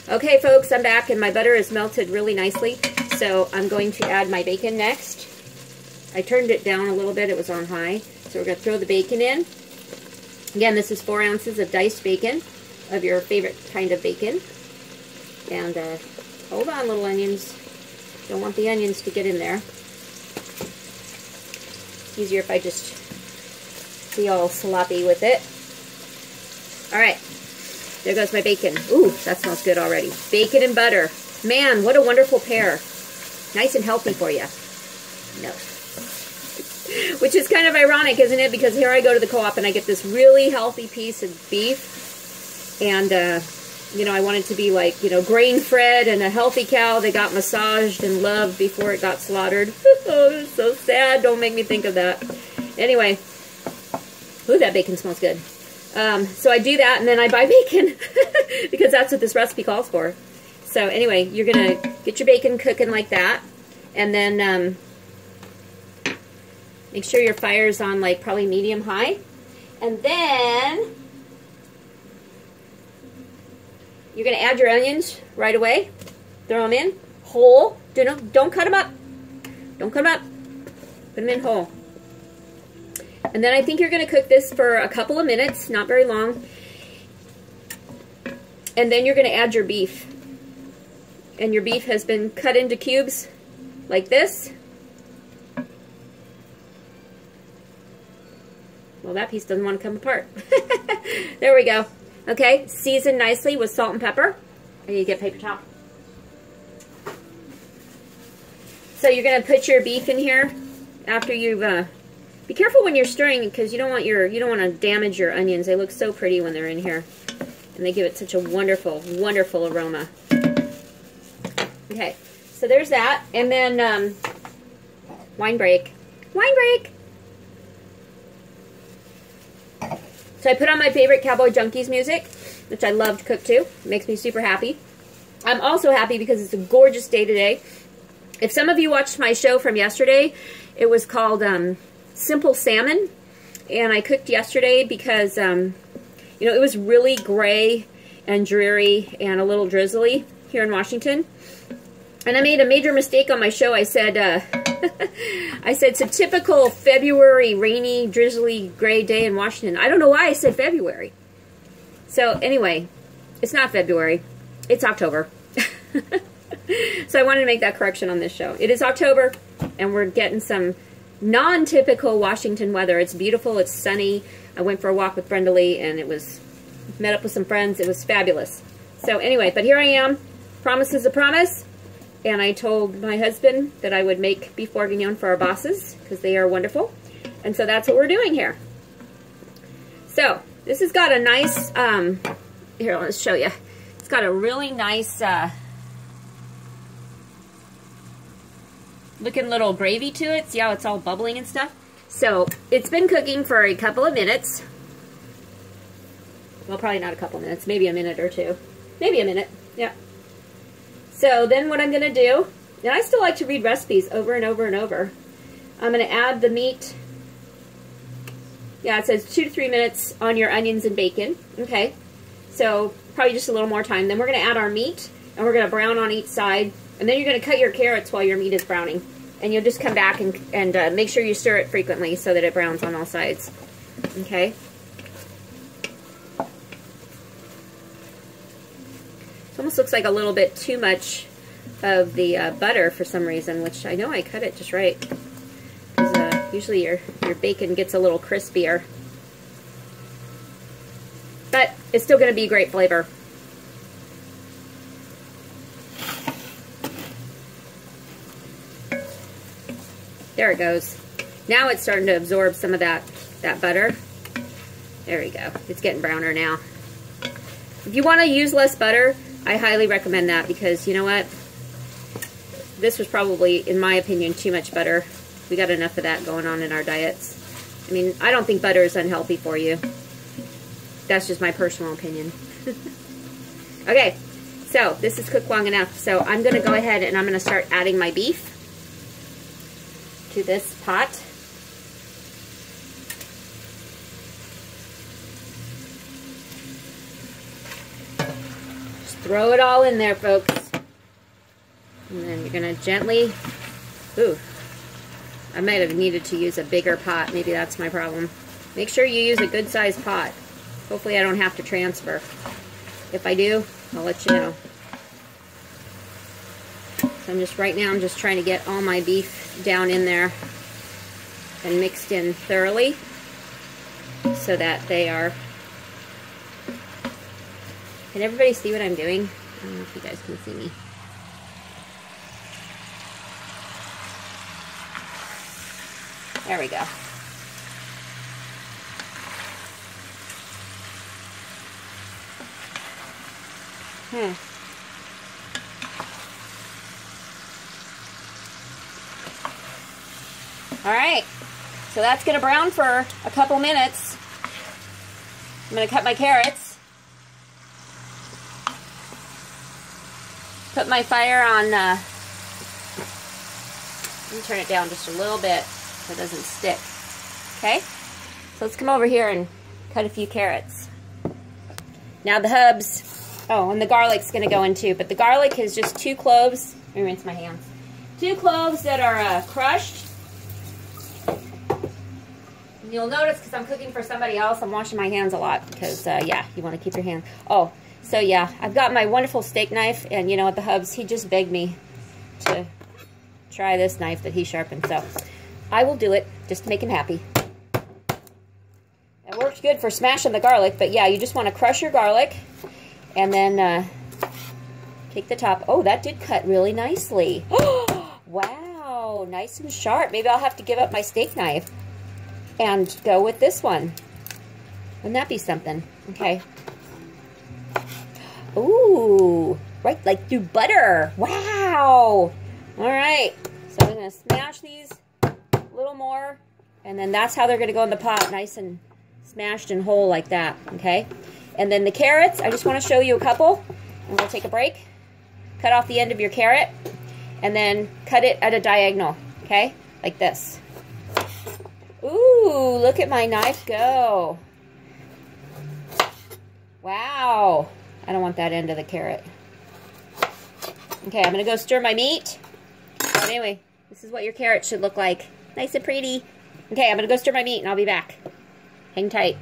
Okay, folks, I'm back, and my butter is melted really nicely. So I'm going to add my bacon next. I turned it down a little bit. It was on high. So we're going to throw the bacon in. Again, this is 4 ounces of diced bacon, of your favorite kind of bacon. And hold on, little onions. Don't want the onions to get in there. It's easier if I just be all sloppy with it. Alright, there goes my bacon. Ooh, that smells good already. Bacon and butter. Man, what a wonderful pair. Nice and healthy for you. No. Which is kind of ironic, isn't it? Because here I go to the co-op and I get this really healthy piece of beef. And, you know, I want it to be like, you know, grain-fed and a healthy cow that got massaged and loved before it got slaughtered. Oh, it's so sad. Don't make me think of that. Anyway. Ooh, that bacon smells good. So I do that, and then I buy bacon. Because that's what this recipe calls for. So anyway, you're going to get your bacon cooking like that. And then make sure your fire's on, like, probably medium-high. And then you're going to add your onions right away. Throw them in whole. Don't cut them up. Don't cut them up. Put them in whole. And then I think you're going to cook this for a couple of minutes, not very long. And then you're going to add your beef. And your beef has been cut into cubes like this. Well, that piece doesn't want to come apart. There we go. Okay, season nicely with salt and pepper. I need to get a paper towel. So you're going to put your beef in here after you've be careful when you're stirring, because you don't want to damage your onions. They look so pretty when they're in here, and they give it such a wonderful, wonderful aroma. Okay, so there's that, and then wine break. Wine break. So I put on my favorite Cowboy Junkies music, which I love to cook to. It makes me super happy. I'm also happy because it's a gorgeous day today. If some of you watched my show from yesterday, it was called Simple Salmon, and I cooked yesterday because, you know, it was really gray and dreary and a little drizzly here in Washington. And I made a major mistake on my show. I said, it's a typical February rainy, drizzly, gray day in Washington. I don't know why I said February. So anyway, it's not February. It's October. So I wanted to make that correction on this show. It is October, and we're getting some non-typical Washington weather. It's beautiful. It's sunny. I went for a walk with Brenda Lee, and met up with some friends. It was fabulous. So anyway, but here I am. Promise is a promise. And I told my husband that I would make beef bourguignon for our bosses, because they are wonderful. And so that's what we're doing here. So this has got a nice, here, let's show you. It's got a really nice looking little gravy to it. See how it's all bubbling and stuff? So it's been cooking for a couple of minutes. Well, probably not a couple of minutes, maybe a minute or two. Maybe a minute, yeah. So then what I'm going to do, and I still like to read recipes over and over and over. I'm going to add the meat. Yeah, it says 2 to 3 minutes on your onions and bacon. Okay, so probably just a little more time. Then we're going to add our meat, and we're going to brown on each side. And then you're going to cut your carrots while your meat is browning. And you'll just come back and make sure you stir it frequently so that it browns on all sides. Okay. It almost looks like a little bit too much of the butter for some reason, which I know I cut it just right. Because usually your bacon gets a little crispier. But it's still going to be great flavor. There it goes. Now it's starting to absorb some of that butter. There we go. It's getting browner now. If you want to use less butter, I highly recommend that, because you know what? This was probably, in my opinion, too much butter. We got enough of that going on in our diets. I mean, I don't think butter is unhealthy for you. That's just my personal opinion. Okay, so this is cooked long enough. So I'm going to go ahead and I'm going to start adding my beef to this pot. throw it all in there, folks. And then you're going to gently, ooh, I might have needed to use a bigger pot. Maybe that's my problem. Make sure you use a good sized pot. Hopefully I don't have to transfer. If I do, I'll let you know. So right now I'm just trying to get all my beef down in there and mixed in thoroughly so that they are. Can everybody see what I'm doing? I don't know if you guys can see me. There we go. All right, so that's going to brown for a couple minutes. I'm going to cut my carrots. Put my fire on, let me turn it down just a little bit so it doesn't stick. Okay, so let's come over here and cut a few carrots. Now the hubs, oh, and the garlic's going to go in too, but the garlic is just 2 cloves. Let me rinse my hands. 2 cloves that are crushed. You'll notice because I'm cooking for somebody else, I'm washing my hands a lot because, yeah, you want to keep your hands. Oh, so yeah, I've got my wonderful steak knife, and you know what, the hubs, he just begged me to try this knife that he sharpened, so I will do it just to make him happy. It works good for smashing the garlic, but yeah, you just want to crush your garlic and then take the top. Oh, that did cut really nicely. Wow, nice and sharp. Maybe I'll have to give up my steak knife and go with this one. Wouldn't that be something? Okay. Ooh, right, like through butter. Wow. All right, so I'm gonna smash these a little more, and then that's how they're gonna go in the pot, nice and smashed and whole like that, okay? And then the carrots, I just wanna show you a couple, and we'll take a break. Cut off the end of your carrot, and then cut it at a diagonal, okay? Like this. Ooh, look at my knife go. Wow. I don't want that end of the carrot. Okay, I'm going to go stir my meat. But anyway, this is what your carrot should look like. Nice and pretty. Okay, I'm going to go stir my meat and I'll be back. Hang tight.